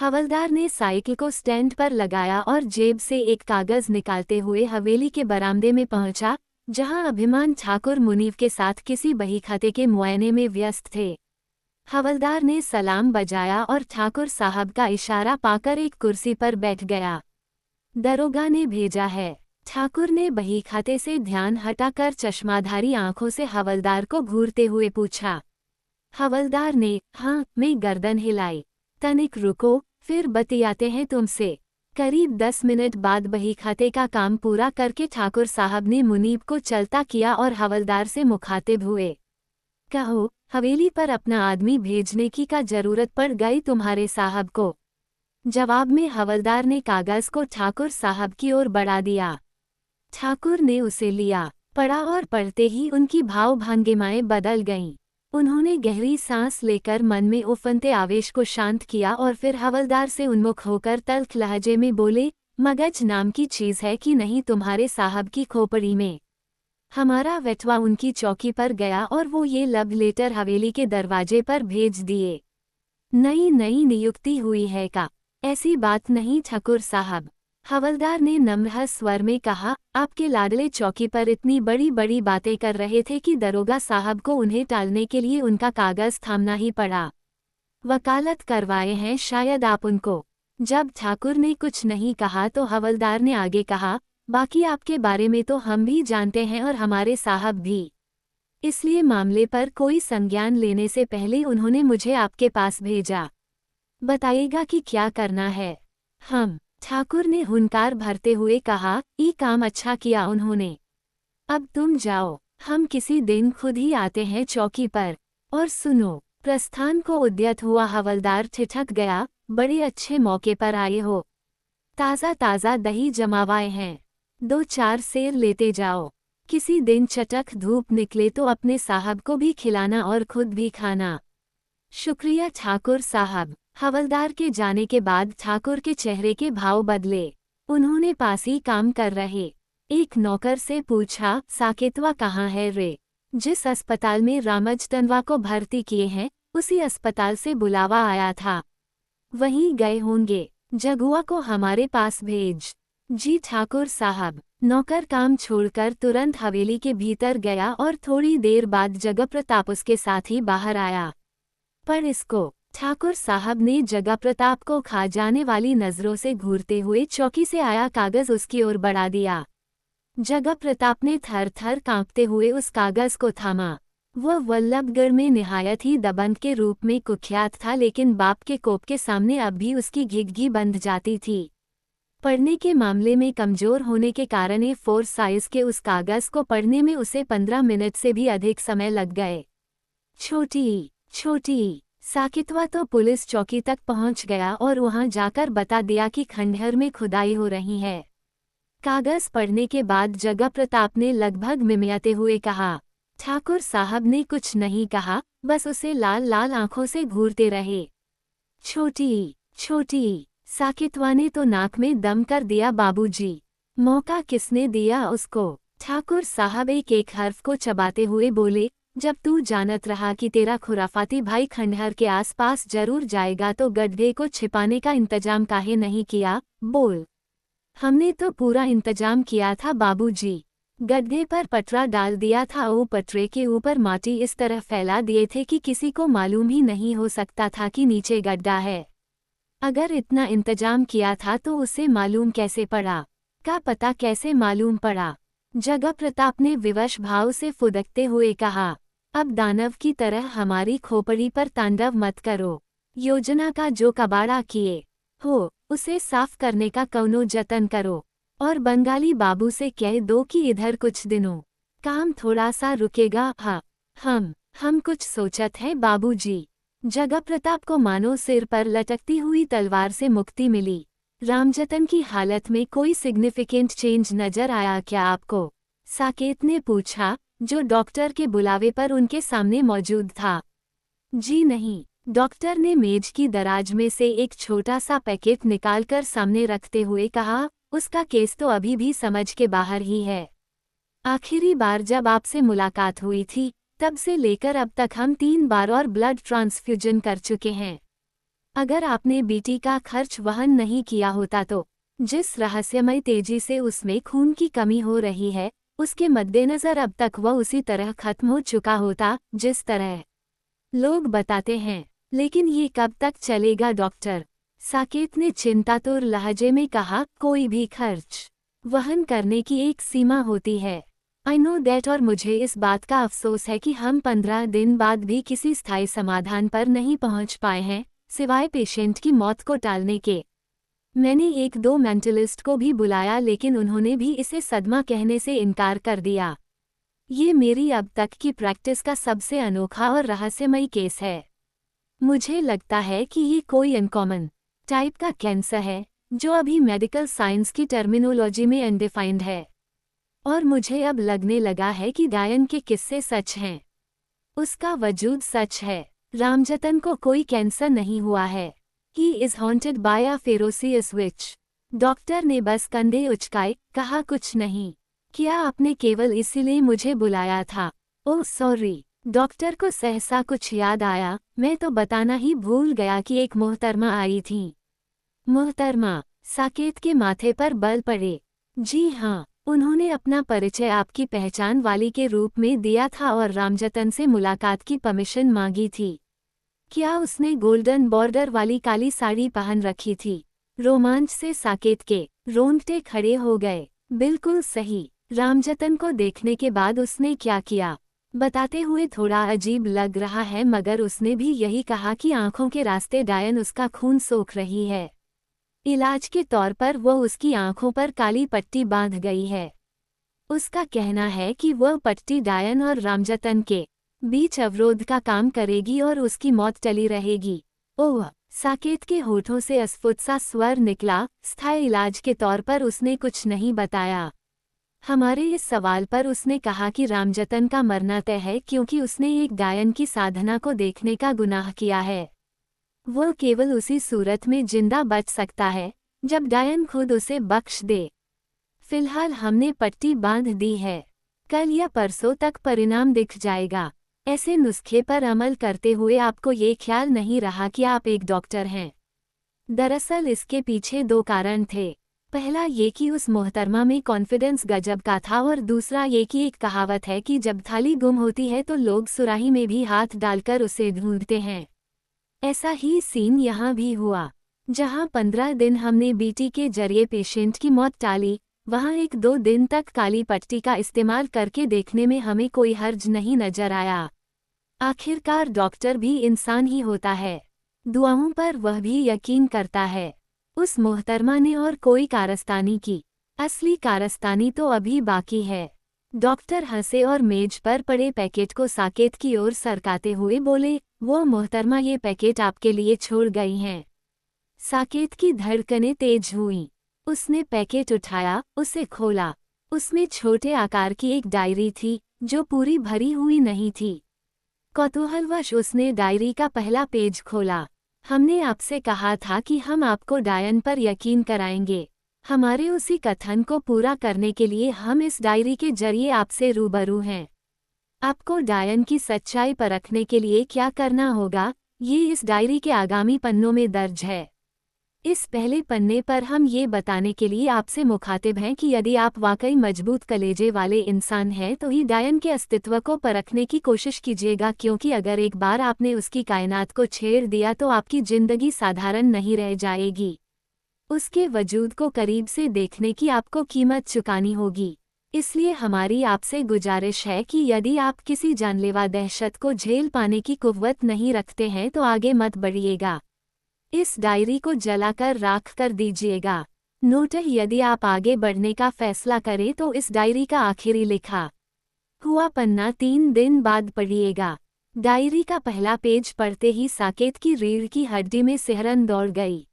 हवलदार ने साइकिल को स्टैंड पर लगाया और जेब से एक कागज निकालते हुए हवेली के बरामदे में पहुंचा, जहां अभिमान ठाकुर मुनीब के साथ किसी बहीखाते के मुआयने में व्यस्त थे। हवलदार ने सलाम बजाया और ठाकुर साहब का इशारा पाकर एक कुर्सी पर बैठ गया। दरोगा ने भेजा है। ठाकुर ने बहीखाते से ध्यान हटाकर चश्माधारी आंखों से हवलदार को घूरते हुए पूछा। हवलदार ने हाँ में गर्दन हिलाई। तनिक रुको, फिर बतियाते हैं तुमसे। करीब 10 मिनट बाद बहीखाते का काम पूरा करके ठाकुर साहब ने मुनीब को चलता किया और हवलदार से मुखातिब हुए। कहो, हवेली पर अपना आदमी भेजने की का जरूरत पड़ गई तुम्हारे साहब को? जवाब में हवलदार ने कागज को ठाकुर साहब की ओर बढ़ा दिया। ठाकुर ने उसे लिया, पढ़ा और पढ़ते ही उनकी भाव भंगिमाएं बदल गईं। उन्होंने गहरी सांस लेकर मन में उफनते आवेश को शांत किया और फिर हवलदार से उन्मुख होकर तल्ख लहजे में बोले, मगज नाम की चीज है कि नहीं तुम्हारे साहब की खोपड़ी में? हमारा वेटवा उनकी चौकी पर गया और वो ये लब लेटर हवेली के दरवाजे पर भेज दिए। नई नई नियुक्ति हुई है का? ऐसी बात नहीं ठाकुर साहब, हवलदार ने नम्र स्वर में कहा। आपके लाडले चौकी पर इतनी बड़ी बड़ी बातें कर रहे थे कि दरोगा साहब को उन्हें टालने के लिए उनका कागज थामना ही पड़ा। वकालत करवाए हैं शायद आप उनको। जब ठाकुर ने कुछ नहीं कहा तो हवलदार ने आगे कहा, बाकी आपके बारे में तो हम भी जानते हैं और हमारे साहब भी। इसलिए मामले पर कोई संज्ञान लेने से पहले उन्होंने मुझे आपके पास भेजा। बताइएगा कि क्या करना है। हम ठाकुर ने हुंकार भरते हुए कहा, ये काम अच्छा किया उन्होंने। अब तुम जाओ, हम किसी दिन खुद ही आते हैं चौकी पर। और सुनो, प्रस्थान को उद्यत हुआ हवलदार ठिठक गया, बड़े अच्छे मौके पर आए हो। ताज़ा ताज़ा दही जमावाए हैं, 2-4 सेर लेते जाओ। किसी दिन चटक धूप निकले तो अपने साहब को भी खिलाना और खुद भी खाना। शुक्रिया ठाकुर साहब। हवलदार के जाने के बाद ठाकुर के चेहरे के भाव बदले। उन्होंने पास ही काम कर रहे एक नौकर से पूछा, साकेतवा कहाँ है रे? जिस अस्पताल में रामजतनवा को भर्ती किए हैं, उसी अस्पताल से बुलावा आया था। वहीं गए होंगे। जगुआ को हमारे पास भेज। जी ठाकुर साहब। नौकर काम छोड़कर तुरंत हवेली के भीतर गया और थोड़ी देर बाद जगह प्रताप उसके साथ ही बाहर आया। पर इसको ठाकुर साहब ने जगह प्रताप को खा जाने वाली नजरों से घूरते हुए चौकी से आया कागज उसकी ओर बढ़ा दिया। जगह प्रताप ने थर थर कांपते हुए उस कागज को थामा। वह वल्लभगढ़ में निहायत ही दबंग के रूप में कुख्यात था, लेकिन बाप के कोप के सामने अब भी उसकी घिघी बंध जाती थी। पढ़ने के मामले में कमजोर होने के कारण A4 साइज के उस कागज को पढ़ने में उसे 15 मिनट से भी अधिक समय लग गए। छोटी साकितवा तो पुलिस चौकी तक पहुंच गया और वहां जाकर बता दिया कि खंडहर में खुदाई हो रही है। कागज पढ़ने के बाद जगह प्रताप ने लगभग मिमियाते हुए कहा। ठाकुर साहब ने कुछ नहीं कहा, बस उसे लाल लाल आंखों से घूरते रहे। छोटी साकितवा ने तो नाक में दम कर दिया। बाबूजी, मौका किसने दिया उसको? ठाकुर साहब एक एक हर्फ को चबाते हुए बोले, जब तू जानत रहा कि तेरा खुराफाती भाई खंडहर के आसपास जरूर जाएगा तो गड्ढे को छिपाने का इंतजाम काहे नहीं किया? बोल। हमने तो पूरा इंतजाम किया था बाबूजी। गड्ढे पर पटरा डाल दिया था, वो पटरे के ऊपर माटी इस तरह फैला दिए थे कि किसी को मालूम ही नहीं हो सकता था कि नीचे गड्ढा है। अगर इतना इंतजाम किया था तो उसे मालूम कैसे पड़ा? का पता कैसे मालूम पड़ा? जगह प्रताप ने विवश भाव से फुदकते हुए कहा, अब दानव की तरह हमारी खोपड़ी पर तांडव मत करो। योजना का जो कबाड़ा किए हो उसे साफ करने का कौनो जतन करो और बंगाली बाबू से कह दो कि इधर कुछ दिनों काम थोड़ा सा रुकेगा। हाँ, हम कुछ सोचत हैं बाबूजी। जगह प्रताप को मानो सिर पर लटकती हुई तलवार से मुक्ति मिली। रामजतन की हालत में कोई सिग्निफिकेंट चेंज नजर आया क्या आपको? साकेत ने पूछा, जो डॉक्टर के बुलावे पर उनके सामने मौजूद था। जी नहीं, डॉक्टर ने मेज की दराज में से एक छोटा सा पैकेट निकालकर सामने रखते हुए कहा, उसका केस तो अभी भी समझ के बाहर ही है। आखिरी बार जब आपसे मुलाकात हुई थी तब से लेकर अब तक हम 3 बार और ब्लड ट्रांसफ्यूजन कर चुके हैं। अगर आपने बीटी का खर्च वहन नहीं किया होता तो जिस रहस्यमय तेजी से उसमें खून की कमी हो रही है, उसके मद्देनज़र अब तक वह उसी तरह खत्म हो चुका होता जिस तरह लोग बताते हैं। लेकिन ये कब तक चलेगा डॉक्टर? साकेत ने चिंतातुर लहजे में कहा, कोई भी खर्च वहन करने की एक सीमा होती है। आई नो दैट, और मुझे इस बात का अफसोस है कि हम 15 दिन बाद भी किसी स्थायी समाधान पर नहीं पहुंच पाए हैं, सिवाय पेशेंट की मौत को टालने के। मैंने एक दो मेंटलिस्ट को भी बुलाया लेकिन उन्होंने भी इसे सदमा कहने से इनकार कर दिया। ये मेरी अब तक की प्रैक्टिस का सबसे अनोखा और रहस्यमयी केस है। मुझे लगता है कि ये कोई अनकॉमन टाइप का कैंसर है जो अभी मेडिकल साइंस की टर्मिनोलॉजी में अनडिफाइंड है। और मुझे अब लगने लगा है कि डायन के किस्से सच हैं। उसका वजूद सच है। रामजतन को कोई कैंसर नहीं हुआ है। He is haunted by a ferocious witch. Doctor ने बस कंधे उचकाए, कहा कुछ नहीं। क्या आपने केवल इसीलिए मुझे बुलाया था? Oh sorry. डॉक्टर को सहसा कुछ याद आया, मैं तो बताना ही भूल गया कि एक मोहतरमा आई थी। मोहतरमा? साकेत के माथे पर बल पड़े। जी हाँ, उन्होंने अपना परिचय आपकी पहचान वाली के रूप में दिया था और रामजतन से मुलाकात की परमिशन मांगी थी। क्या उसने गोल्डन बॉर्डर वाली काली साड़ी पहन रखी थी? रोमांच से साकेत के रोंगटे खड़े हो गए। बिल्कुल सही। रामजतन को देखने के बाद उसने क्या किया? बताते हुए थोड़ा अजीब लग रहा है, मगर उसने भी यही कहा कि आंखों के रास्ते डायन उसका खून सोख रही है। इलाज के तौर पर वह उसकी आंखों पर काली पट्टी बांध गई है। उसका कहना है कि वह पट्टी डायन और रामजतन के बीच अवरोध का काम करेगी और उसकी मौत टली रहेगी। ओह! साकेत के होठों से अस्फुट सा स्वर निकला। स्थायी इलाज के तौर पर उसने कुछ नहीं बताया। हमारे इस सवाल पर उसने कहा कि रामजतन का मरना तय है क्योंकि उसने एक डायन की साधना को देखने का गुनाह किया है। वह केवल उसी सूरत में जिंदा बच सकता है जब डायन खुद उसे बख्श दे। फिलहाल हमने पट्टी बांध दी है। कल या परसों तक परिणाम दिख जाएगा। ऐसे नुस्खे पर अमल करते हुए आपको ये ख्याल नहीं रहा कि आप एक डॉक्टर हैं। दरअसल इसके पीछे दो कारण थे। पहला ये कि उस मोहतरमा में कॉन्फिडेंस गजब का था और दूसरा ये कि एक कहावत है कि जब थाली गुम होती है तो लोग सुराही में भी हाथ डालकर उसे ढूंढते हैं। ऐसा ही सीन यहाँ भी हुआ। जहाँ 15 दिन हमने बीटी के जरिए पेशेंट की मौत टाली, वहाँ 1-2 दिन तक काली पट्टी का इस्तेमाल करके देखने में हमें कोई हर्ज नहीं नजर आया। आखिरकार डॉक्टर भी इंसान ही होता है। दुआओं पर वह भी यकीन करता है। उस मोहतरमा ने और कोई कारस्तानी की। असली कारस्तानी तो अभी बाकी है। डॉक्टर हंसे और मेज पर पड़े पैकेट को साकेत की ओर सरकाते हुए बोले, वो मोहतरमा ये पैकेट आपके लिए छोड़ गई हैं। साकेत की धड़कनें तेज हुईं। उसने पैकेट उठाया, उसे खोला। उसमें छोटे आकार की एक डायरी थी जो पूरी भरी हुई नहीं थी। कौतूहलवश उसने डायरी का पहला पेज खोला। हमने आपसे कहा था कि हम आपको डायन पर यकीन कराएंगे। हमारे उसी कथन को पूरा करने के लिए हम इस डायरी के जरिए आपसे रूबरू हैं। आपको डायन की सच्चाई परखने के लिए क्या करना होगा, ये इस डायरी के आगामी पन्नों में दर्ज है। इस पहले पन्ने पर हम ये बताने के लिए आपसे मुखातिब हैं कि यदि आप वाकई मजबूत कलेजे वाले इंसान हैं तो ही डायन के अस्तित्व को परखने की कोशिश कीजिएगा, क्योंकि अगर एक बार आपने उसकी कायनात को छेड़ दिया तो आपकी जिंदगी साधारण नहीं रह जाएगी। उसके वजूद को करीब से देखने की आपको कीमत चुकानी होगी। इसलिए हमारी आपसे गुजारिश है कि यदि आप किसी जानलेवा दहशत को झेल पाने की कुव्वत नहीं रखते हैं तो आगे मत बढ़िएगा। इस डायरी को जलाकर राख कर दीजिएगा। नोट है, यदि आप आगे बढ़ने का फैसला करें तो इस डायरी का आखिरी लिखा हुआ पन्ना 3 दिन बाद पढ़िएगा। डायरी का पहला पेज पढ़ते ही साकेत की रीढ़ की हड्डी में सिहरन दौड़ गई।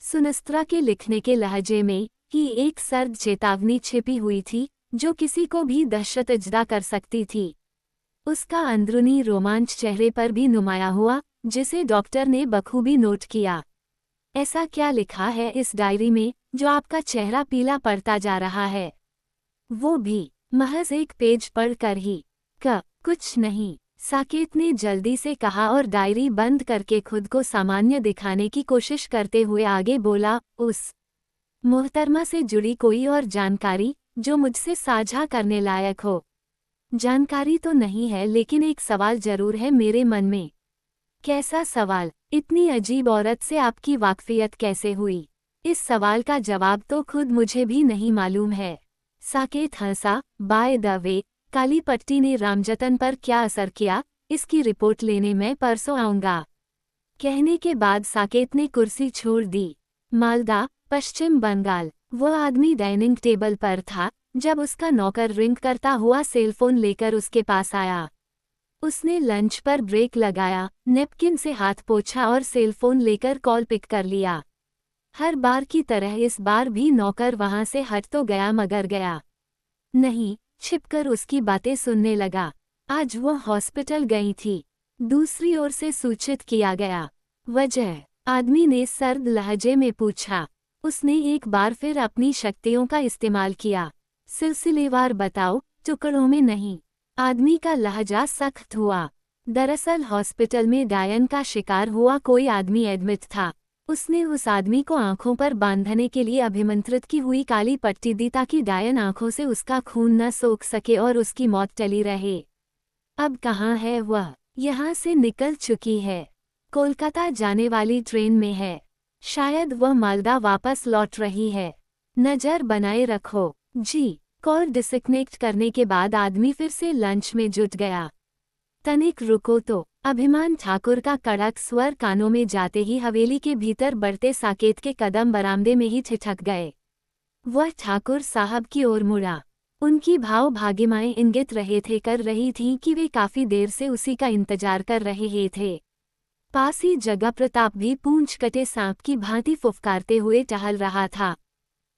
सुनस्त्रा के लिखने के लहजे में ही एक सर्द चेतावनी छिपी हुई थी जो किसी को भी दहशतजदा कर सकती थी। उसका अंदरूनी रोमांच चेहरे पर भी नुमाया हुआ, जिसे डॉक्टर ने बखूबी नोट किया। ऐसा क्या लिखा है इस डायरी में जो आपका चेहरा पीला पड़ता जा रहा है? वो भी महज एक पेज पढ़कर ही। कुछ नहीं। साकेत ने जल्दी से कहा और डायरी बंद करके खुद को सामान्य दिखाने की कोशिश करते हुए आगे बोला, उस मोहतरमा से जुड़ी कोई और जानकारी जो मुझसे साझा करने लायक हो? जानकारी तो नहीं है, लेकिन एक सवाल जरूर है मेरे मन में। कैसा सवाल? इतनी अजीब औरत से आपकी वाकफियत कैसे हुई? इस सवाल का जवाब तो खुद मुझे भी नहीं मालूम है। साकेत हंसा। बाय द वे, काली पट्टी ने रामजतन पर क्या असर किया, इसकी रिपोर्ट लेने मैं परसों आऊंगा। कहने के बाद साकेत ने कुर्सी छोड़ दी। मालदा, पश्चिम बंगाल। वो आदमी डाइनिंग टेबल पर था जब उसका नौकर रिंग करता हुआ सेलफोन लेकर उसके पास आया। उसने लंच पर ब्रेक लगाया, नेपकिन से हाथ पोंछा और सेलफोन लेकर कॉल पिक कर लिया। हर बार की तरह इस बार भी नौकर वहां से हट तो गया मगर गया नहीं, छिपकर उसकी बातें सुनने लगा। आज वो हॉस्पिटल गई थी, दूसरी ओर से सूचित किया गया। वजह? आदमी ने सर्द लहजे में पूछा। उसने एक बार फिर अपनी शक्तियों का इस्तेमाल किया। सिलसिलेवार बताओ, टुकड़ों में नहीं। आदमी का लहजा सख्त हुआ। दरअसल हॉस्पिटल में डायन का शिकार हुआ कोई आदमी एडमिट था। उसने उस आदमी को आंखों पर बांधने के लिए अभिमंत्रित की हुई काली पट्टी दी ताकि डायन आंखों से उसका खून न सोख सके और उसकी मौत टली रहे। अब कहाँ है वह? यहाँ से निकल चुकी है, कोलकाता जाने वाली ट्रेन में है। शायद वह मालदा वापस लौट रही है। नजर बनाए रखो। जी। कॉल डिस्कनेक्ट करने के बाद आदमी फिर से लंच में जुट गया। तनिक रुको तो। अभिमान ठाकुर का कड़क स्वर कानों में जाते ही हवेली के भीतर बढ़ते साकेत के कदम बरामदे में ही ठिठक गए। वह ठाकुर साहब की ओर मुड़ा। उनकी भाव भागिमाएं इंगित कर रही थीं कि वे काफी देर से उसी का इंतजार कर रहे थे। पास ही जगह प्रताप भी पूंछ कटे सांप की भांति फुफकारते हुए टहल रहा था।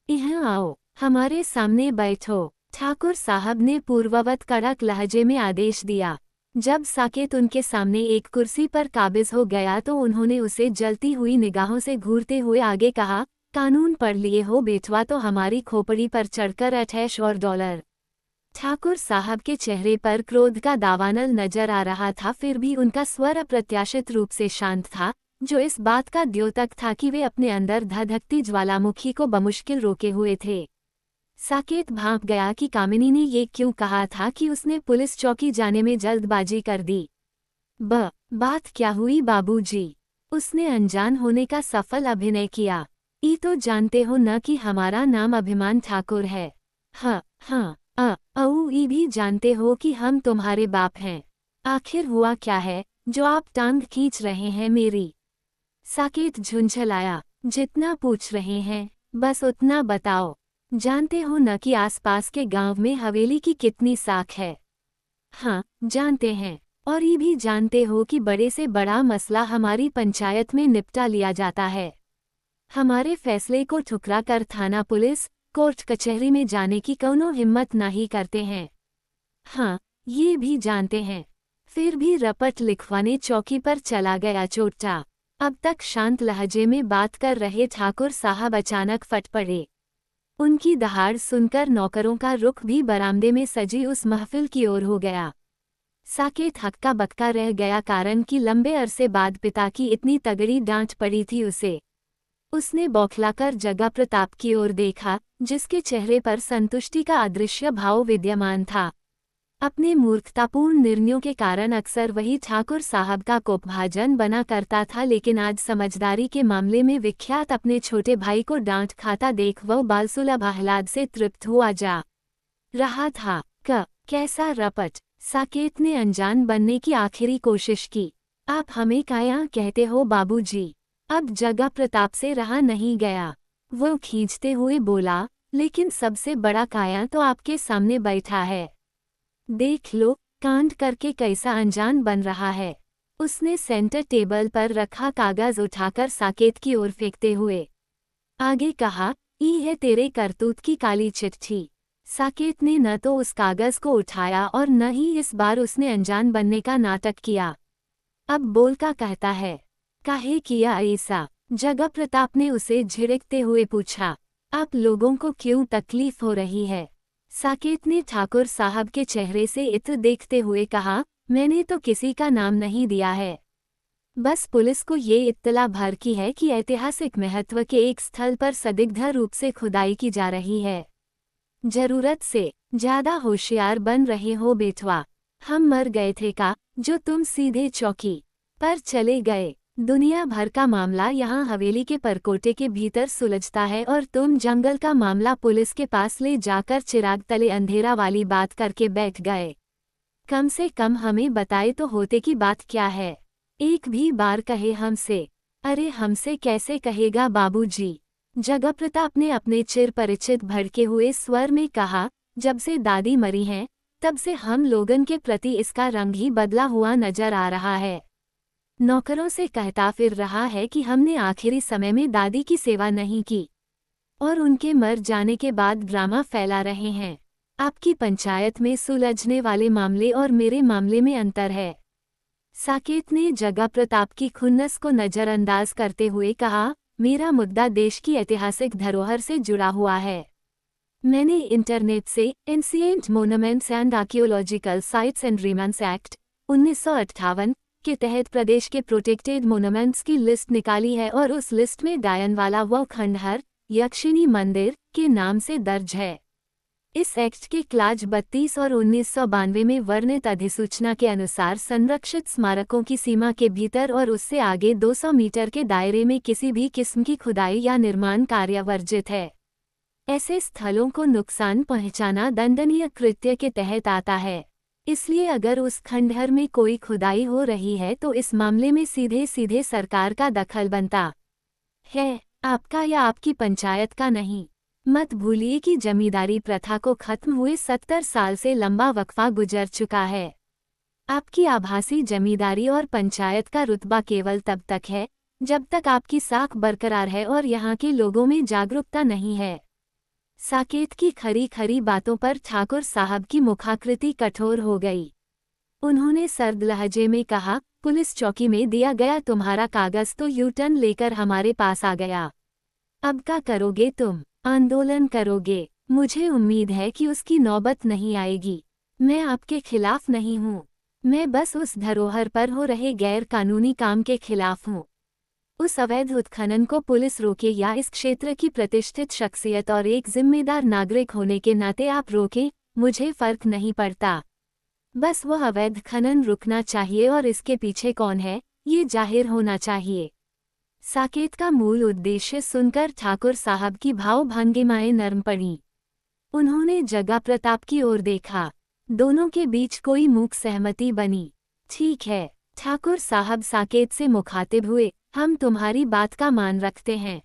यहाँ आओ, हमारे सामने बैठो, ठाकुर साहब ने पूर्ववत कड़क लहजे में आदेश दिया। जब साकेत उनके सामने एक कुर्सी पर काबिज हो गया तो उन्होंने उसे जलती हुई निगाहों से घूरते हुए आगे कहा, कानून पढ़ लिए हो बेटवा तो हमारी खोपड़ी पर चढ़कर $28 और $। ठाकुर साहब के चेहरे पर क्रोध का दावानल नजर आ रहा था, फिर भी उनका स्वर अप्रत्याशित रूप से शांत था, जो इस बात का द्योतक था कि वे अपने अंदर धधकती ज्वालामुखी को बमुश्किल रोके हुए थे। साकेत भांप गया कि कामिनी ने ये क्यों कहा था कि उसने पुलिस चौकी जाने में जल्दबाजी कर दी। बात क्या हुई बाबूजी? उसने अनजान होने का सफल अभिनय किया। ई तो जानते हो न कि हमारा नाम अभिमान ठाकुर है। हाँ, ई भी जानते हो कि हम तुम्हारे बाप हैं। आखिर हुआ क्या है जो आप टांग खींच रहे हैं मेरी? साकेत झुंझलाया। जितना पूछ रहे हैं बस उतना बताओ। जानते हो न कि आसपास के गांव में हवेली की कितनी साख है? हाँ, जानते हैं। और ये भी जानते हो कि बड़े से बड़ा मसला हमारी पंचायत में निपटा लिया जाता है। हमारे फैसले को ठुकरा कर थाना पुलिस कोर्ट कचहरी में जाने की कौनो हिम्मत नहीं करते हैं। हाँ, ये भी जानते हैं। फिर भी रपट लिखवाने चौकी पर चला गया चोटा। अब तक शांत लहजे में बात कर रहे ठाकुर साहब अचानक फट पड़े। उनकी दहाड़ सुनकर नौकरों का रुख भी बरामदे में सजी उस महफिल की ओर हो गया। साकेत हक्का बक्का रह गया, कारण कि लंबे अरसे बाद पिता की इतनी तगड़ी डांट पड़ी थी उसे। उसने बौखलाकर जगह प्रताप की ओर देखा, जिसके चेहरे पर संतुष्टि का अदृश्य भाव विद्यमान था। अपने मूर्खतापूर्ण निर्णयों के कारण अक्सर वही ठाकुर साहब का कोपभाजन बना करता था, लेकिन आज समझदारी के मामले में विख्यात अपने छोटे भाई को डांट खाता देख वह बालसुलभ आह्लाद से तृप्त हुआ जा रहा था। कैसा रपट! साकेत ने अनजान बनने की आखिरी कोशिश की। आप हमें काया कहते हो बाबूजी? अब जगह प्रताप से रहा नहीं गया। वो खींचते हुए बोला, लेकिन सबसे बड़ा काया तो आपके सामने बैठा है। देख लो, कांड करके कैसा अनजान बन रहा है। उसने सेंटर टेबल पर रखा कागज उठाकर साकेत की ओर फेंकते हुए आगे कहा, ई है तेरे करतूत की काली चिट्ठी। साकेत ने न तो उस कागज को उठाया और न ही इस बार उसने अनजान बनने का नाटक किया। अब बोल का कहता है। काहे किया ऐसा? जगह प्रताप ने उसे झिड़कते हुए पूछा। आप लोगों को क्यों तकलीफ हो रही है? साकेत ने ठाकुर साहब के चेहरे से इत्र देखते हुए कहा, मैंने तो किसी का नाम नहीं दिया है। बस पुलिस को ये इत्तला भर की है कि ऐतिहासिक महत्व के एक स्थल पर संदिग्ध रूप से खुदाई की जा रही है। जरूरत से ज्यादा होशियार बन रहे हो बेटवा। हम मर गए थे का, जो तुम सीधे चौकी पर चले गए। दुनिया भर का मामला यहाँ हवेली के परकोटे के भीतर सुलझता है और तुम जंगल का मामला पुलिस के पास ले जाकर चिराग तले अंधेरा वाली बात करके बैठ गए। कम से कम हमें बताए तो होते की बात क्या है। एक भी बार कहे हमसे। अरे हमसे कैसे कहेगा बाबूजी। जगह प्रताप ने अपने चिर परिचित भड़के हुए स्वर में कहा, जब से दादी मरी हैं, तब से हम लोगन के प्रति इसका रंग ही बदला हुआ नजर आ रहा है। नौकरों से कहता फिर रहा है कि हमने आखिरी समय में दादी की सेवा नहीं की और उनके मर जाने के बाद ड्रामा फैला रहे हैं। आपकी पंचायत में सुलझने वाले मामले और मेरे मामले में अंतर है। साकेत ने जगह प्रताप की खुन्नस को नजरअंदाज करते हुए कहा, मेरा मुद्दा देश की ऐतिहासिक धरोहर से जुड़ा हुआ है। मैंने इंटरनेट से ancient monuments and archaeological sites and remains act 1958 के तहत प्रदेश के प्रोटेक्टेड मोन्यूमेंट्स की लिस्ट निकाली है और उस लिस्ट में डायनवाला व खंडहर यक्षिणी मंदिर के नाम से दर्ज है। इस एक्ट के क्लाज 32 और 1992 में वर्णित अधिसूचना के अनुसार संरक्षित स्मारकों की सीमा के भीतर और उससे आगे 200 मीटर के दायरे में किसी भी किस्म की खुदाई या निर्माण कार्य वर्जित है। ऐसे स्थलों को नुकसान पहुंचाना दंडनीय कृत्य के तहत आता है। इसलिए अगर उस खंडहर में कोई खुदाई हो रही है तो इस मामले में सीधे सीधे सरकार का दखल बनता है, आपका या आपकी पंचायत का नहीं। मत भूलिए कि जमींदारी प्रथा को खत्म हुए 70 साल से लंबा वक्फा गुजर चुका है। आपकी आभासी जमींदारी और पंचायत का रुतबा केवल तब तक है जब तक आपकी साख बरकरार है और यहाँ के लोगों में जागरूकता नहीं है। साकेत की खरी खरी बातों पर ठाकुर साहब की मुखाकृति कठोर हो गई। उन्होंने सर्द लहजे में कहा, पुलिस चौकी में दिया गया तुम्हारा कागज तो यू टर्न लेकर हमारे पास आ गया। अब क्या करोगे तुम? आंदोलन करोगे? मुझे उम्मीद है कि उसकी नौबत नहीं आएगी। मैं आपके खिलाफ नहीं हूँ। मैं बस उस धरोहर पर हो रहे गैर कानूनी काम के खिलाफ हूँ। उस अवैध उत्खनन को पुलिस रोके या इस क्षेत्र की प्रतिष्ठित शख्सियत और एक जिम्मेदार नागरिक होने के नाते आप रोकें, मुझे फर्क नहीं पड़ता। बस वह अवैध खनन रुकना चाहिए और इसके पीछे कौन है, ये जाहिर होना चाहिए। साकेत का मूल उद्देश्य सुनकर ठाकुर साहब की भावभंगिमाएं नरम पड़ी। उन्होंने जगह प्रताप की ओर देखा। दोनों के बीच कोई मूक सहमति बनी। ठीक है, ठाकुर साहब साकेत से मुखातिब हुए, हम तुम्हारी बात का मान रखते हैं।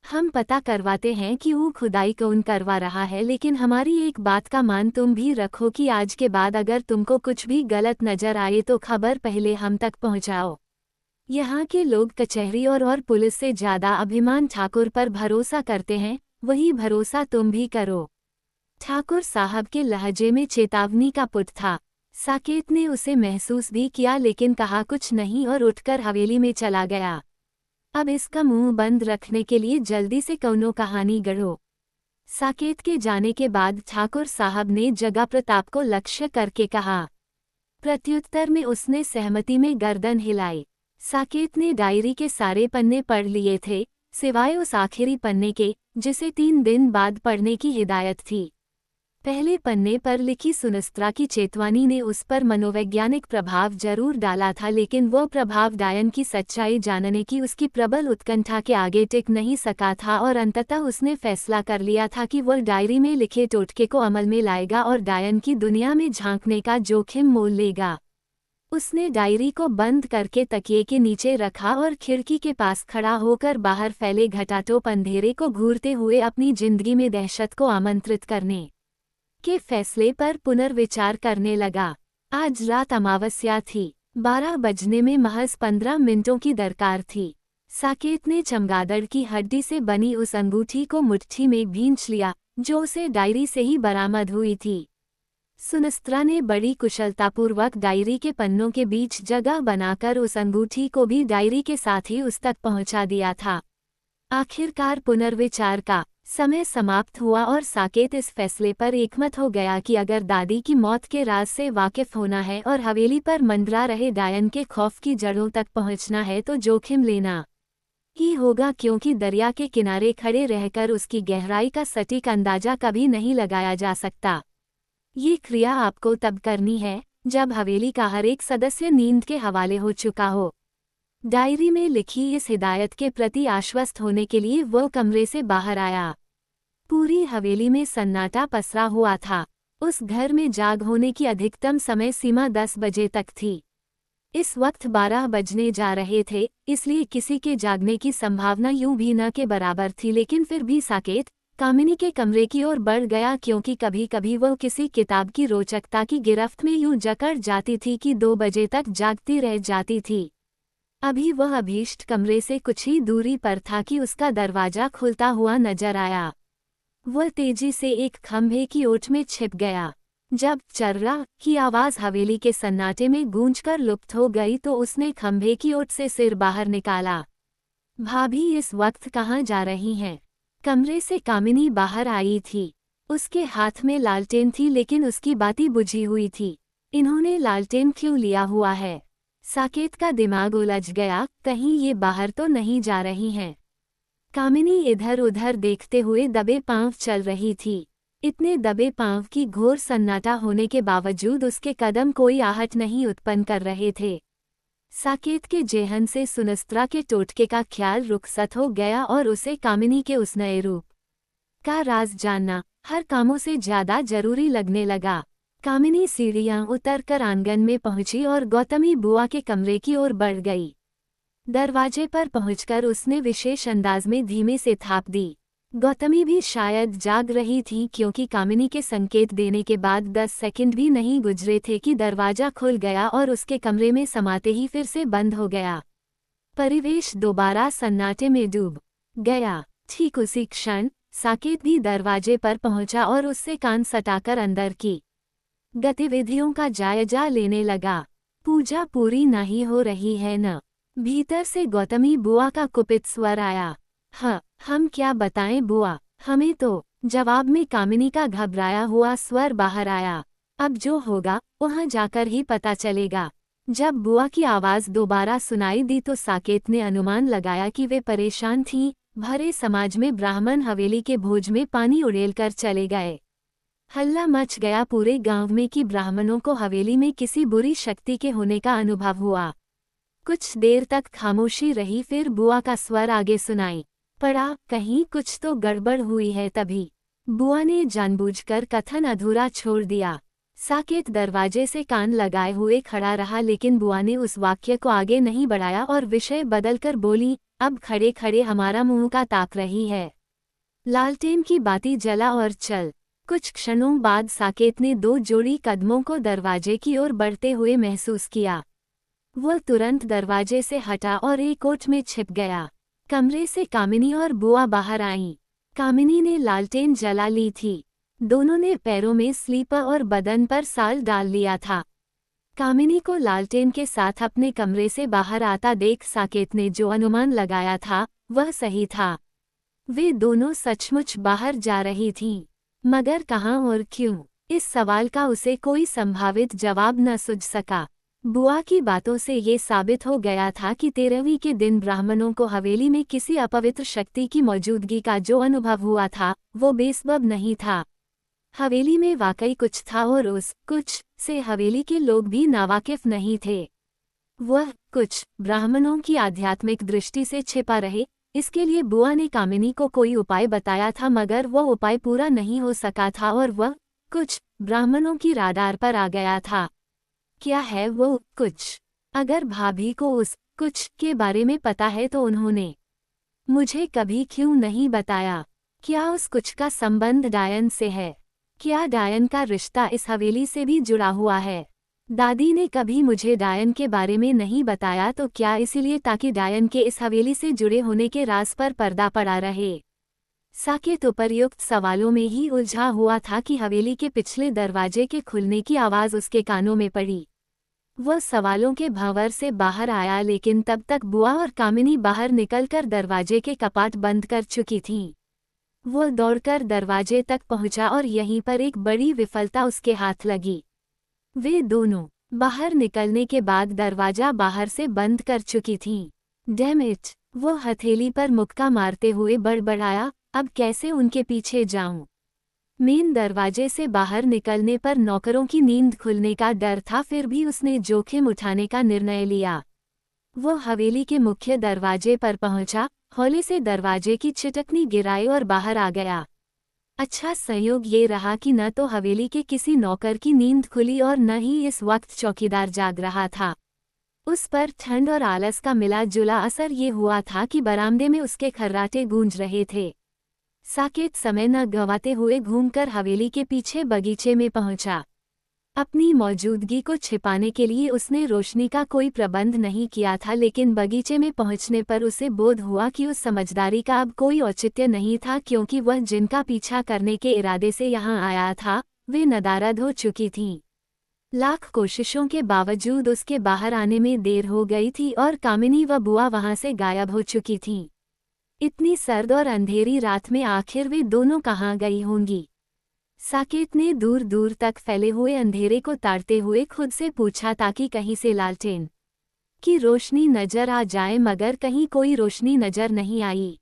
हम पता करवाते हैं कि वो खुदाई कौन करवा रहा है, लेकिन हमारी एक बात का मान तुम भी रखो कि आज के बाद अगर तुमको कुछ भी गलत नजर आए तो खबर पहले हम तक पहुंचाओ। यहाँ के लोग कचहरी और पुलिस से ज्यादा अभिमान ठाकुर पर भरोसा करते हैं, वही भरोसा तुम भी करो। ठाकुर साहब के लहजे में चेतावनी का पुट था। साकेत ने उसे महसूस भी किया लेकिन कहा कुछ नहीं और उठकर हवेली में चला गया। अब इसका मुंह बंद रखने के लिए जल्दी से कौनो कहानी गढ़ो। साकेत के जाने के बाद ठाकुर साहब ने जगह प्रताप को लक्ष्य करके कहा। प्रत्युत्तर में उसने सहमति में गर्दन हिलाई। साकेत ने डायरी के सारे पन्ने पढ़ लिए थे, सिवाय उस आखिरी पन्ने के जिसे 3 दिन बाद पढ़ने की हिदायत थी। पहले पन्ने पर लिखी सुनस्त्रा की चेतवानी ने उस पर मनोवैज्ञानिक प्रभाव जरूर डाला था, लेकिन वो प्रभाव डायन की सच्चाई जानने की उसकी प्रबल उत्कंठा के आगे टिक नहीं सका था और अंततः उसने फैसला कर लिया था कि वह डायरी में लिखे टोटके को अमल में लाएगा और डायन की दुनिया में झांकने का जोखिम मोल लेगा। उसने डायरी को बंद करके तकिए के नीचे रखा और खिड़की के पास खड़ा होकर बाहर फैले घटाटोप अंधेरे को घूरते हुए अपनी जिंदगी में दहशत को आमंत्रित करने के फैसले पर पुनर्विचार करने लगा। आज रात अमावस्या थी। 12 बजने में महज 15 मिनटों की दरकार थी। साकेत ने चमगादड़ की हड्डी से बनी उस अंगूठी को मुट्ठी में भींच लिया जो उसे डायरी से ही बरामद हुई थी। सुनस्त्रा ने बड़ी कुशलतापूर्वक डायरी के पन्नों के बीच जगह बनाकर उस अंगूठी को भी डायरी के साथ ही उस तक पहुंचा दिया था। आखिरकार पुनर्विचार का समय समाप्त हुआ और साकेत इस फैसले पर एकमत हो गया कि अगर दादी की मौत के राज से वाकिफ होना है और हवेली पर मंडरा रहे डायन के खौफ की जड़ों तक पहुंचना है तो जोखिम लेना ही होगा, क्योंकि दरिया के किनारे खड़े रहकर उसकी गहराई का सटीक अंदाजा कभी नहीं लगाया जा सकता। ये क्रिया आपको तब करनी है जब हवेली का हर एक सदस्य नींद के हवाले हो चुका हो। डायरी में लिखी इस हिदायत के प्रति आश्वस्त होने के लिए वो कमरे से बाहर आया। पूरी हवेली में सन्नाटा पसरा हुआ था। उस घर में जाग होने की अधिकतम समय सीमा 10 बजे तक थी। इस वक्त 12 बजने जा रहे थे, इसलिए किसी के जागने की संभावना यूं भी न के बराबर थी, लेकिन फिर भी साकेत कामिनी के कमरे की ओर बढ़ गया, क्योंकि कभी कभी वह किसी किताब की रोचकता की गिरफ्त में यूं जकड़ जाती थी कि 2 बजे तक जागती रह जाती थी। अभी वह अभीष्ट कमरे से कुछ ही दूरी पर था कि उसका दरवाजा खुलता हुआ नजर आया। वह तेजी से एक खंभे की ओट में छिप गया। जब चर्रा की आवाज हवेली के सन्नाटे में गूंजकर लुप्त हो गई तो उसने खंभे की ओट से सिर बाहर निकाला। भाभी इस वक्त कहाँ जा रही हैं? कमरे से कामिनी बाहर आई थी। उसके हाथ में लालटेन थी, लेकिन उसकी बाती बुझी हुई थी। इन्होंने लालटेन क्यों लिया हुआ है? साकेत का दिमाग उलझ गया, कहीं ये बाहर तो नहीं जा रही हैं। कामिनी इधर उधर देखते हुए दबे पांव चल रही थी। इतने दबे पांव की घोर सन्नाटा होने के बावजूद उसके कदम कोई आहट नहीं उत्पन्न कर रहे थे। साकेत के जेहन से सुनस्त्रा के टोटके का ख्याल रुखसत हो गया और उसे कामिनी के उस नए रूप का राज जानना हर कामों से ज्यादा जरूरी लगने लगा। कामिनी सीढ़ियां उतरकर आंगन में पहुंची और गौतमी बुआ के कमरे की ओर बढ़ गई। दरवाजे पर पहुंचकर उसने विशेष अंदाज में धीमे से थाप दी। गौतमी भी शायद जाग रही थी, क्योंकि कामिनी के संकेत देने के बाद 10 सेकंड भी नहीं गुजरे थे कि दरवाजा खुल गया और उसके कमरे में समाते ही फिर से बंद हो गया। परिवेश दोबारा सन्नाटे में डूब गया। ठीक उसी क्षण साकेत भी दरवाजे पर पहुंचा और उससे कान सटाकर अंदर की गतिविधियों का जायजा लेने लगा। पूजा पूरी नहीं हो रही है न? भीतर से गौतमी बुआ का कुपित स्वर आया। हाँ, हम क्या बताएं बुआ, हमें तो। जवाब में कामिनी का घबराया हुआ स्वर बाहर आया। अब जो होगा वहां जाकर ही पता चलेगा। जब बुआ की आवाज दोबारा सुनाई दी तो साकेत ने अनुमान लगाया कि वे परेशान थीं। भरे समाज में ब्राह्मण हवेली के भोज में पानी उड़ेलकर चले गए। हल्ला मच गया पूरे गांव में कि ब्राह्मणों को हवेली में किसी बुरी शक्ति के होने का अनुभव हुआ। कुछ देर तक खामोशी रही, फिर बुआ का स्वर आगे सुनाई पड़ा, कहीं कुछ तो गड़बड़ हुई है। तभी बुआ ने जानबूझकर कथन अधूरा छोड़ दिया। साकेत दरवाजे से कान लगाए हुए खड़ा रहा, लेकिन बुआ ने उस वाक्य को आगे नहीं बढ़ाया और विषय बदलकर बोली, अब खड़े खड़े हमारा मुंह का ताक रही है। लालटेन की बाती जला और चल। कुछ क्षणों बाद साकेत ने 2 जोड़ी कदमों को दरवाजे की ओर बढ़ते हुए महसूस किया। वह तुरंत दरवाजे से हटा और एक ओट में छिप गया। कमरे से कामिनी और बुआ बाहर आईं। कामिनी ने लालटेन जला ली थी। दोनों ने पैरों में स्लीपर और बदन पर साल डाल लिया था। कामिनी को लालटेन के साथ अपने कमरे से बाहर आता देख साकेत ने जो अनुमान लगाया था वह सही था। वे दोनों सचमुच बाहर जा रही थीं, मगर कहाँ और क्यों? इस सवाल का उसे कोई संभावित जवाब न सूझ सका। बुआ की बातों से ये साबित हो गया था कि 13वीं के दिन ब्राह्मणों को हवेली में किसी अपवित्र शक्ति की मौजूदगी का जो अनुभव हुआ था वो बेसबब नहीं था। हवेली में वाकई कुछ था और उस कुछ से हवेली के लोग भी नावाकिफ नहीं थे। वह कुछ ब्राह्मणों की आध्यात्मिक दृष्टि से छिपा रहे, इसके लिए बुआ ने कामिनी को कोई उपाय बताया था, मगर वह उपाय पूरा नहीं हो सका था और वह कुछ ब्राह्मणों की राडार पर आ गया था। क्या है वो कुछ? अगर भाभी को उस कुछ के बारे में पता है तो उन्होंने मुझे कभी क्यों नहीं बताया? क्या उस कुछ का संबंध डायन से है? क्या डायन का रिश्ता इस हवेली से भी जुड़ा हुआ है? दादी ने कभी मुझे डायन के बारे में नहीं बताया, तो क्या इसीलिए ताकि डायन के इस हवेली से जुड़े होने के राज पर पर्दा पड़ा रहे? साकेत उपर्युक्त सवालों में ही उलझा हुआ था कि हवेली के पिछले दरवाजे के खुलने की आवाज उसके कानों में पड़ी। वह सवालों के भंवर से बाहर आया, लेकिन तब तक बुआ और कामिनी बाहर निकलकर दरवाजे के कपाट बंद कर चुकी थीं। वो दौड़कर दरवाजे तक पहुंचा और यहीं पर एक बड़ी विफलता उसके हाथ लगी। वे दोनों बाहर निकलने के बाद दरवाजा बाहर से बंद कर चुकी थीं। Damn it! वो हथेली पर मुक्का मारते हुए बड़बड़ाया, अब कैसे उनके पीछे जाऊं? मेन दरवाजे से बाहर निकलने पर नौकरों की नींद खुलने का डर था, फिर भी उसने जोखिम उठाने का निर्णय लिया। वो हवेली के मुख्य दरवाजे पर पहुंचा, हौले से दरवाजे की छिटकनी गिराई और बाहर आ गया। अच्छा संयोग ये रहा कि न तो हवेली के किसी नौकर की नींद खुली और न ही इस वक्त चौकीदार जाग रहा था। उस पर ठंड और आलस का मिला जुला असर ये हुआ था कि बरामदे में उसके खर्राटे गूंज रहे थे। साकेत समय न गंवाते हुए घूमकर हवेली के पीछे बगीचे में पहुंचा। अपनी मौजूदगी को छिपाने के लिए उसने रोशनी का कोई प्रबंध नहीं किया था, लेकिन बगीचे में पहुंचने पर उसे बोध हुआ कि उस समझदारी का अब कोई औचित्य नहीं था, क्योंकि वह जिनका पीछा करने के इरादे से यहाँ आया था वे नदारद हो चुकी थीं। लाख कोशिशों के बावजूद उसके बाहर आने में देर हो गई थी और कामिनी व बुआ वहां से गायब हो चुकी थीं। इतनी सर्द और अंधेरी रात में आखिर वे दोनों कहाँ गई होंगी? साकेत ने दूर दूर तक फैले हुए अंधेरे को ताड़ते हुए खुद से पूछा, ताकि कहीं से लालटेन की रोशनी नजर आ जाए, मगर कहीं कोई रोशनी नजर नहीं आई।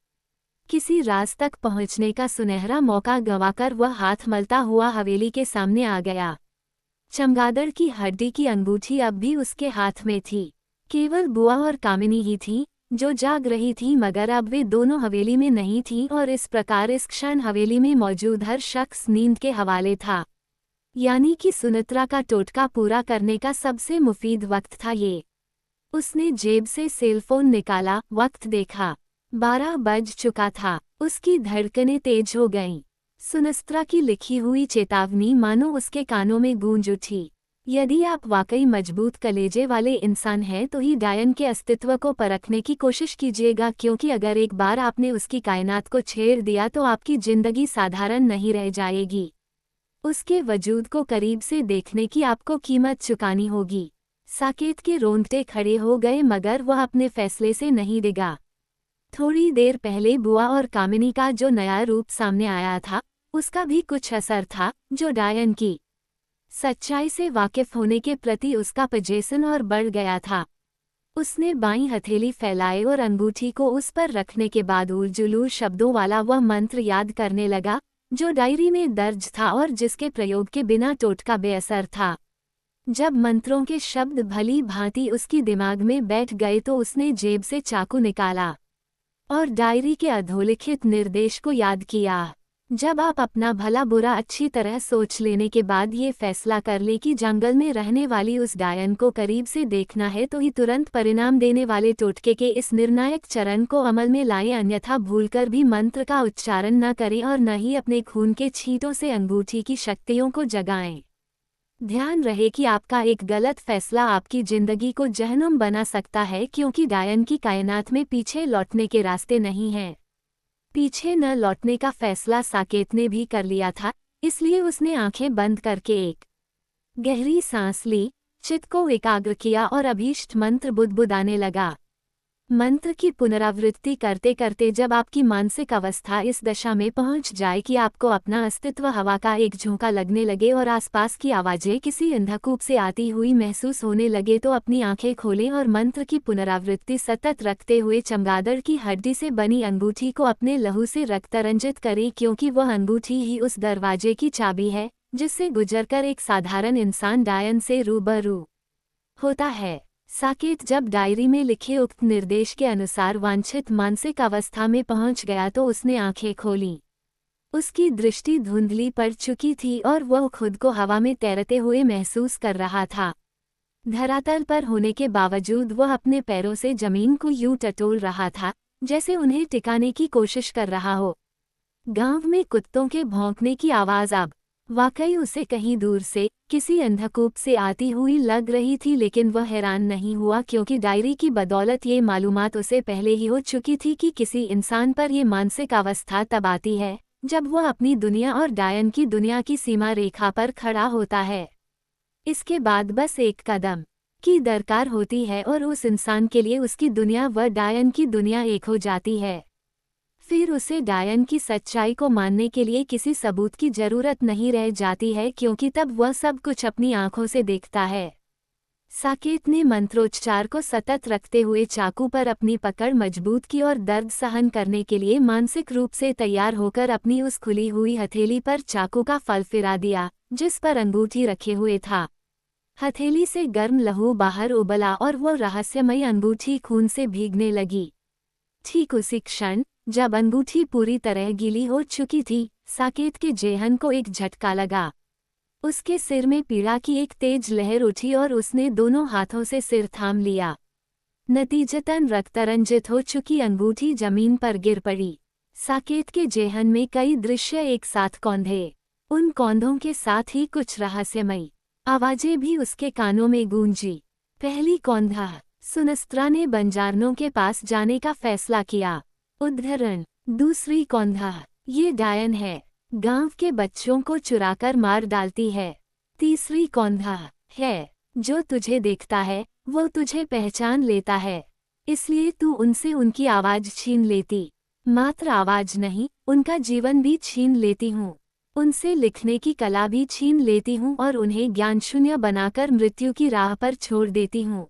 किसी राज तक पहुंचने का सुनहरा मौका गंवाकर वह हाथ मलता हुआ हवेली के सामने आ गया। चमगादड़ की हड्डी की अंगूठी अब भी उसके हाथ में थी। केवल बुआ और कामिनी ही थी जो जाग रही थी, मगर अब वे दोनों हवेली में नहीं थीं और इस प्रकार इस क्षण हवेली में मौजूद हर शख्स नींद के हवाले था। यानी कि सुनत्रा का टोटका पूरा करने का सबसे मुफीद वक्त था ये। उसने जेब से सेलफोन निकाला, वक्त देखा, 12 बज चुका था। उसकी धड़कनें तेज हो गईं। सुनस्त्रा की लिखी हुई चेतावनी मानो उसके कानों में गूंज उठी। यदि आप वाकई मजबूत कलेजे वाले इंसान हैं तो ही डायन के अस्तित्व को परखने की कोशिश कीजिएगा, क्योंकि अगर एक बार आपने उसकी कायनात को छेड़ दिया तो आपकी जिंदगी साधारण नहीं रह जाएगी। उसके वजूद को करीब से देखने की आपको कीमत चुकानी होगी। साकेत के रोंगटे खड़े हो गए, मगर वह अपने फैसले से नहीं डिगा। थोड़ी देर पहले बुआ और कामिनी का जो नया रूप सामने आया था उसका भी कुछ असर था, जो डायन की सच्चाई से वाकिफ होने के प्रति उसका पजेसन और बढ़ गया था। उसने बाईं हथेली फैलाए और अंगूठी को उस पर रखने के बाद उलझुलू शब्दों वाला वह मंत्र याद करने लगा जो डायरी में दर्ज था और जिसके प्रयोग के बिना टोटका बेअसर था। जब मंत्रों के शब्द भली भांति उसकी दिमाग में बैठ गए तो उसने जेब से चाकू निकाला और डायरी के अधोलिखित निर्देश को याद किया। जब आप अपना भला बुरा अच्छी तरह सोच लेने के बाद ये फैसला कर ले कि जंगल में रहने वाली उस डायन को करीब से देखना है तो ही तुरंत परिणाम देने वाले टोटके के इस निर्णायक चरण को अमल में लाएं, अन्यथा भूलकर भी मंत्र का उच्चारण न करें और न ही अपने खून के छींटों से अंगूठी की शक्तियों को जगाएं। ध्यान रहे कि आपका एक गलत फैसला आपकी जिंदगी को जहन्नुम बना सकता है, क्योंकि डायन की कायनात में पीछे लौटने के रास्ते नहीं हैं। पीछे न लौटने का फैसला साकेत ने भी कर लिया था, इसलिए उसने आंखें बंद करके एक गहरी सांस ली, चित्त को एकाग्र किया और अभीष्ट मंत्र बुदबुदाने लगा। मंत्र की पुनरावृत्ति करते करते जब आपकी मानसिक अवस्था इस दशा में पहुंच जाए कि आपको अपना अस्तित्व हवा का एक झोंका लगने लगे और आसपास की आवाजें किसी अंधकूप से आती हुई महसूस होने लगे, तो अपनी आंखें खोलें और मंत्र की पुनरावृत्ति सतत रखते हुए चमगादड़ की हड्डी से बनी अंगूठी को अपने लहू से रक्तरंजित करें, क्योंकि वह अंगूठी ही उस दरवाजे की चाबी है जिससे गुजरकर एक साधारण इंसान डायन से रूबरू होता है। साकेत जब डायरी में लिखे उक्त निर्देश के अनुसार वांछित मानसिक अवस्था में पहुंच गया तो उसने आंखें खोलीं। उसकी दृष्टि धुंधली पड़ चुकी थी और वह खुद को हवा में तैरते हुए महसूस कर रहा था। धरातल पर होने के बावजूद वह अपने पैरों से जमीन को यूं टटोल रहा था जैसे उन्हें टिकाने की कोशिश कर रहा हो। गांव में कुत्तों के भौंकने की आवाज अब वाकई उसे कहीं दूर से किसी अंधकूप से आती हुई लग रही थी, लेकिन वह हैरान नहीं हुआ, क्योंकि डायरी की बदौलत ये मालूमात उसे पहले ही हो चुकी थी कि किसी इंसान पर ये मानसिक अवस्था तब आती है जब वह अपनी दुनिया और डायन की दुनिया की सीमा रेखा पर खड़ा होता है। इसके बाद बस एक कदम की दरकार होती है और उस इंसान के लिए उसकी दुनिया व डायन की दुनिया एक हो जाती है। फिर उसे डायन की सच्चाई को मानने के लिए किसी सबूत की जरूरत नहीं रह जाती है, क्योंकि तब वह सब कुछ अपनी आंखों से देखता है। साकेत ने मंत्रोच्चार को सतत रखते हुए चाकू पर अपनी पकड़ मजबूत की और दर्द सहन करने के लिए मानसिक रूप से तैयार होकर अपनी उस खुली हुई हथेली पर चाकू का फल फिरा दिया, जिस पर अंगूठी रखे हुए था। हथेली से गर्म लहू बाहर उबला और वो रहस्यमयी अंगूठी खून से भीगने लगी। ठीक उसी क्षण, जब अंगूठी पूरी तरह गीली हो चुकी थी, साकेत के जेहन को एक झटका लगा। उसके सिर में पीड़ा की एक तेज लहर उठी और उसने दोनों हाथों से सिर थाम लिया। नतीजतन रक्तरंजित हो चुकी अंगूठी जमीन पर गिर पड़ी। साकेत के जेहन में कई दृश्य एक साथ कौंधे। उन कौंधों के साथ ही कुछ रहस्यमयी आवाजें भी उसके कानों में गूंजी। पहली कौंधा, सुनस्त्रा ने बंजारनों के पास जाने का फैसला किया। उद्धरण। दूसरी कौंधा, ये डायन है, गांव के बच्चों को चुराकर मार डालती है। तीसरी कौंधा है, जो तुझे देखता है वो तुझे पहचान लेता है, इसलिए तू उनसे उनकी आवाज छीन लेती। मात्र आवाज नहीं, उनका जीवन भी छीन लेती हूँ। उनसे लिखने की कला भी छीन लेती हूँ और उन्हें ज्ञानशून्य बनाकर मृत्यु की राह पर छोड़ देती हूँ।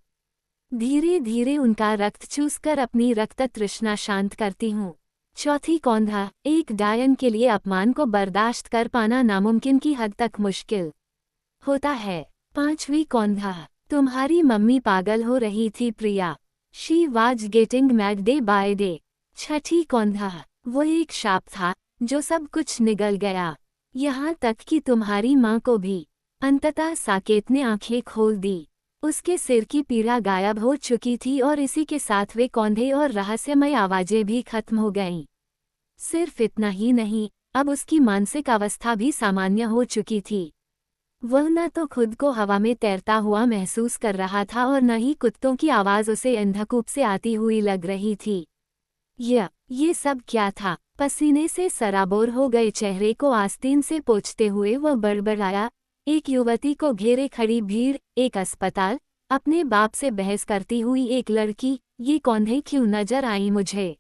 धीरे धीरे उनका रक्त चूसकर अपनी रक्त तृष्णा शांत करती हूँ। चौथी कौंधा, एक डायन के लिए अपमान को बर्दाश्त कर पाना नामुमकिन की हद तक मुश्किल होता है। पांचवी कौंधा, तुम्हारी मम्मी पागल हो रही थी Priya. She was getting mad day by day. छठी कौंधा, वो एक शाप था जो सब कुछ निगल गया, यहाँ तक कि तुम्हारी माँ को भी। अंततः साकेत ने आंखें खोल दी। उसके सिर की पीड़ा गायब हो चुकी थी और इसी के साथ वे कौंधे और रहस्यमय आवाजें भी खत्म हो गईं। सिर्फ इतना ही नहीं, अब उसकी मानसिक अवस्था भी सामान्य हो चुकी थी। वह न तो खुद को हवा में तैरता हुआ महसूस कर रहा था और न ही कुत्तों की आवाज उसे अंधकूप से आती हुई लग रही थी। ये सब क्या था? पसीने से सराबोर हो गए चेहरे को आस्तीन से पोंछते हुए वह बड़बड़ाया, एक युवती को घेरे खड़ी भीड़, एक अस्पताल, अपने बाप से बहस करती हुई एक लड़की, ये कौंधे क्यों नजर आई मुझे?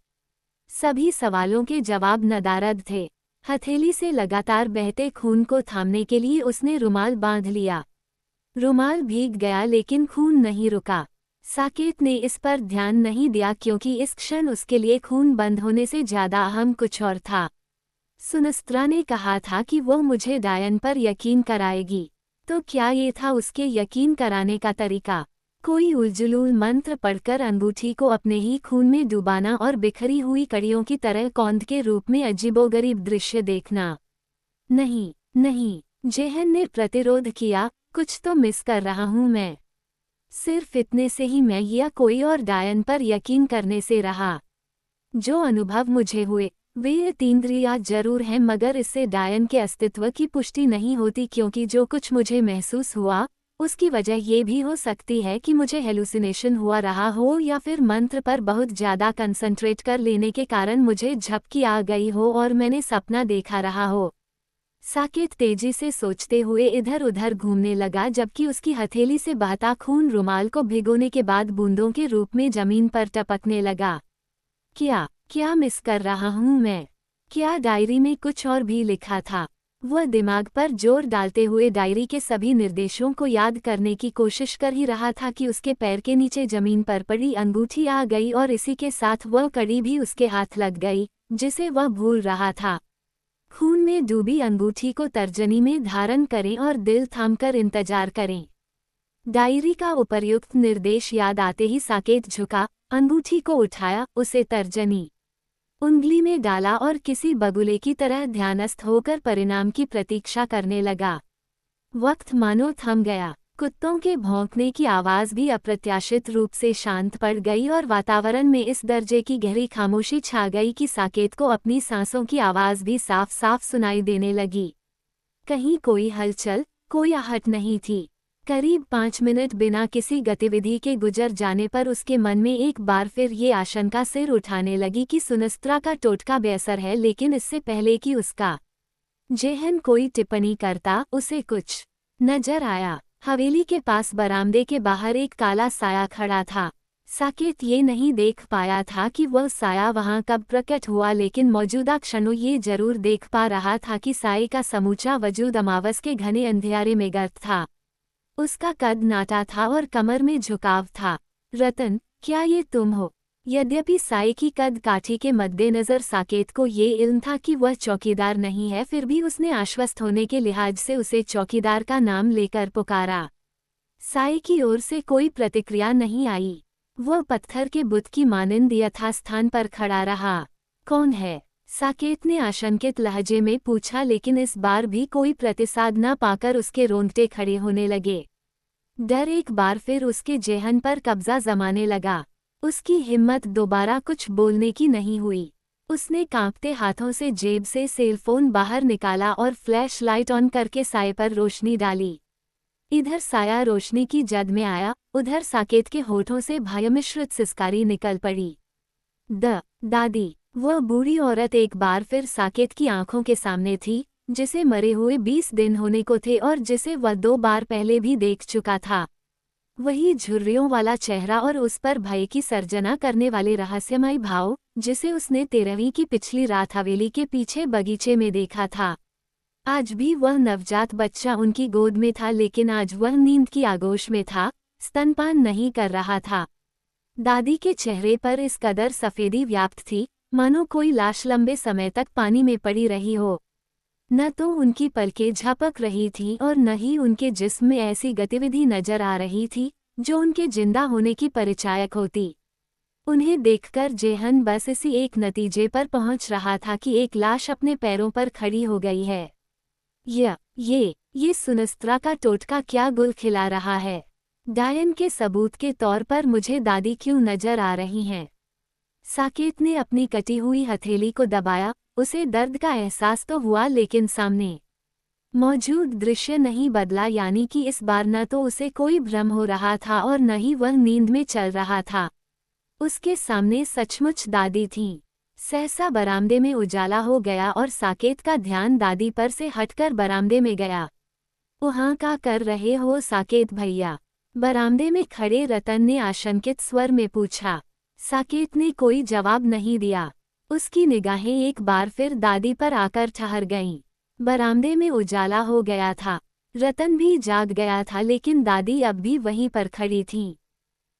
सभी सवालों के जवाब नदारद थे। हथेली से लगातार बहते खून को थामने के लिए उसने रुमाल बांध लिया। रुमाल भीग गया लेकिन खून नहीं रुका। साकेत ने इस पर ध्यान नहीं दिया क्योंकि इस क्षण उसके लिए खून बंद होने से ज्यादा अहम कुछ और था। सुनस्त्रा ने कहा था कि वो मुझे डायन पर यकीन कराएगी, तो क्या ये था उसके यकीन कराने का तरीका? कोई उलझुल मंत्र पढ़कर अंगूठी को अपने ही खून में डुबाना और बिखरी हुई कड़ियों की तरह कौंध के रूप में अजीबोगरीब दृश्य देखना। नहीं नहीं, जेहन ने प्रतिरोध किया, कुछ तो मिस कर रहा हूं मैं। सिर्फ इतने से ही मैं या कोई और डायन पर यकीन करने से रहा। जो अनुभव मुझे हुए वे तीन्द्रियां जरूर हैं, मगर इससे डायन के अस्तित्व की पुष्टि नहीं होती, क्योंकि जो कुछ मुझे महसूस हुआ उसकी वजह ये भी हो सकती है कि मुझे हेलुसिनेशन हुआ रहा हो या फिर मंत्र पर बहुत ज़्यादा कंसंट्रेट कर लेने के कारण मुझे झपकी आ गई हो और मैंने सपना देखा रहा हो। साकेत तेजी से सोचते हुए इधर उधर घूमने लगा, जबकि उसकी हथेली से बहता खून रुमाल को भिगोने के बाद बूंदों के रूप में जमीन पर टपकने लगा। क्या मिस कर रहा हूँ मैं? क्या डायरी में कुछ और भी लिखा था? वह दिमाग पर जोर डालते हुए डायरी के सभी निर्देशों को याद करने की कोशिश कर ही रहा था कि उसके पैर के नीचे जमीन पर पड़ी अंगूठी आ गई और इसी के साथ वह कड़ी भी उसके हाथ लग गई, जिसे वह भूल रहा था। खून में डूबी अंगूठी को तर्जनी में धारण करें और दिल थामकर इंतजार करें। डायरी का उपर्युक्त निर्देश याद आते ही साकेत झुका, अंगूठी को उठाया, उसे तर्जनी उंगली में डाला और किसी बगुले की तरह ध्यानस्थ होकर परिणाम की प्रतीक्षा करने लगा। वक्त मानो थम गया। कुत्तों के भौंकने की आवाज भी अप्रत्याशित रूप से शांत पड़ गई और वातावरण में इस दर्जे की गहरी खामोशी छा गई कि साकेत को अपनी सांसों की आवाज भी साफ साफ सुनाई देने लगी। कहीं कोई हलचल, कोई आहट नहीं थी। करीब 5 मिनट बिना किसी गतिविधि के गुजर जाने पर उसके मन में एक बार फिर ये आशंका सिर उठाने लगी कि सुनस्त्रा का टोटका बेअसर है, लेकिन इससे पहले कि उसका जेहन कोई टिप्पणी करता, उसे कुछ नजर आया। हवेली के पास बरामदे के बाहर एक काला साया खड़ा था। साकेत ये नहीं देख पाया था कि वह साया वहां कब प्रकट हुआ, लेकिन मौजूदा क्षणों ये जरूर देख पा रहा था कि साये का समूचा वजूद अमावस के घने अंधियारे में गर्त था। उसका कद नाटा था और कमर में झुकाव था। रतन, क्या ये तुम हो? यद्यपि साये की कद काठी के मद्देनजर साकेत को ये इल्म था कि वह चौकीदार नहीं है, फिर भी उसने आश्वस्त होने के लिहाज से उसे चौकीदार का नाम लेकर पुकारा। साये की ओर से कोई प्रतिक्रिया नहीं आई। वह पत्थर के बुत की मानिंद यथास्थान पर खड़ा रहा। कौन है? साकेत ने आशंकित लहजे में पूछा, लेकिन इस बार भी कोई प्रतिसाद न पाकर उसके रोंगटे खड़े होने लगे। डर एक बार फिर उसके जेहन पर कब्जा जमाने लगा। उसकी हिम्मत दोबारा कुछ बोलने की नहीं हुई। उसने कांपते हाथों से जेब से सेलफोन बाहर निकाला और फ्लैश लाइट ऑन करके साये पर रोशनी डाली। इधर साया रोशनी की जद में आया, उधर साकेत के होठों से भयमिश्रित सिसकारी निकल पड़ी। दादी। वह बूढ़ी औरत एक बार फिर साकेत की आंखों के सामने थी, जिसे मरे हुए 20 दिन होने को थे और जिसे वह 2 बार पहले भी देख चुका था। वही झुर्रियों वाला चेहरा और उस पर भय की सर्जना करने वाले रहस्यमय भाव, जिसे उसने 13वीं की पिछली रात हवेली के पीछे बगीचे में देखा था। आज भी वह नवजात बच्चा उनकी गोद में था, लेकिन आज वह नींद की आगोश में था, स्तनपान नहीं कर रहा था। दादी के चेहरे पर इस कदर सफेदी व्याप्त थी, मानो कोई लाश लंबे समय तक पानी में पड़ी रही हो। न तो उनकी पलकें झपक रही थीं और न ही उनके जिस्म में ऐसी गतिविधि नजर आ रही थी जो उनके जिंदा होने की परिचायक होती। उन्हें देखकर जेहन बस इसी एक नतीजे पर पहुंच रहा था कि एक लाश अपने पैरों पर खड़ी हो गई है। ये सुनस्त्रा का टोटका क्या गुल खिला रहा है? डायन के सबूत के तौर पर मुझे दादी क्यों नजर आ रही हैं? साकेत ने अपनी कटी हुई हथेली को दबाया। उसे दर्द का एहसास तो हुआ, लेकिन सामने मौजूद दृश्य नहीं बदला, यानी कि इस बार न तो उसे कोई भ्रम हो रहा था और न ही वह नींद में चल रहा था। उसके सामने सचमुच दादी थीं। सहसा बरामदे में उजाला हो गया और साकेत का ध्यान दादी पर से हटकर बरामदे में गया। वहाँ क्या कर रहे हो साकेत भैया? बरामदे में खड़े रतन ने आशंकित स्वर में पूछा। साकेत ने कोई जवाब नहीं दिया। उसकी निगाहें एक बार फिर दादी पर आकर ठहर गईं। बरामदे में उजाला हो गया था। रतन भी जाग गया था, लेकिन दादी अब भी वहीं पर खड़ी थीं।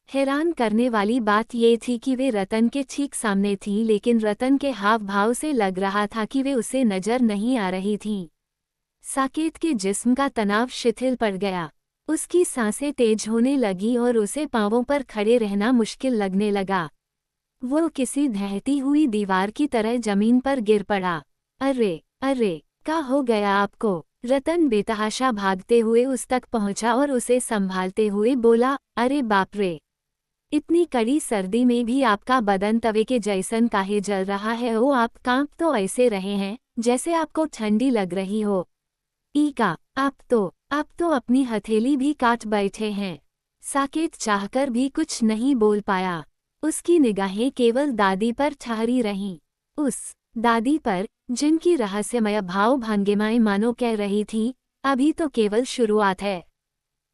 हैरान करने वाली बात ये थी कि वे रतन के ठीक सामने थीं, लेकिन रतन के हाव भाव से लग रहा था कि वे उसे नजर नहीं आ रही थीं। साकेत के जिस्म का तनाव शिथिल पड़ गया। उसकी सांसें तेज होने लगी और उसे पांवों पर खड़े रहना मुश्किल लगने लगा। वो किसी ढहती हुई दीवार की तरह जमीन पर गिर पड़ा। अरे क्या हो गया आपको? रतन बेतहाशा भागते हुए उस तक पहुंचा और उसे संभालते हुए बोला, अरे बाप रे, इतनी कड़ी सर्दी में भी आपका बदन तवे के जैसन काहे जल रहा है? ओ, आप कांप तो ऐसे रहे हैं जैसे आपको ठंडी लग रही हो। ईका, आप तो अपनी हथेली भी काट बैठे हैं। साकेत चाहकर भी कुछ नहीं बोल पाया। उसकी निगाहें केवल दादी पर ठहरी रहीं। उस दादी पर जिनकी रहस्यमय भाव भंगिमाएं मानो कह रही थी, अभी तो केवल शुरुआत है।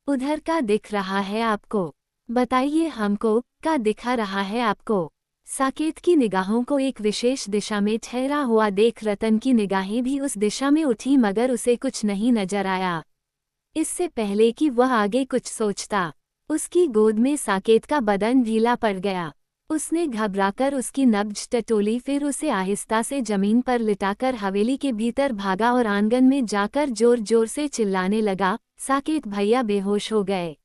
उधर का दिख रहा है आपको? बताइए हमको, क्या दिखा रहा है आपको? साकेत की निगाहों को एक विशेष दिशा में ठहरा हुआ देख रतन की निगाहें भी उस दिशा में उठी, मगर उसे कुछ नहीं नजर आया। इससे पहले कि वह आगे कुछ सोचता, उसकी गोद में साकेत का बदन ढीला पड़ गया। उसने घबराकर उसकी नब्ज टटोली, फिर उसे आहिस्ता से जमीन पर लिटाकर हवेली के भीतर भागा और आंगन में जाकर जोर जोर से चिल्लाने लगा, साकेत भैया बेहोश हो गए।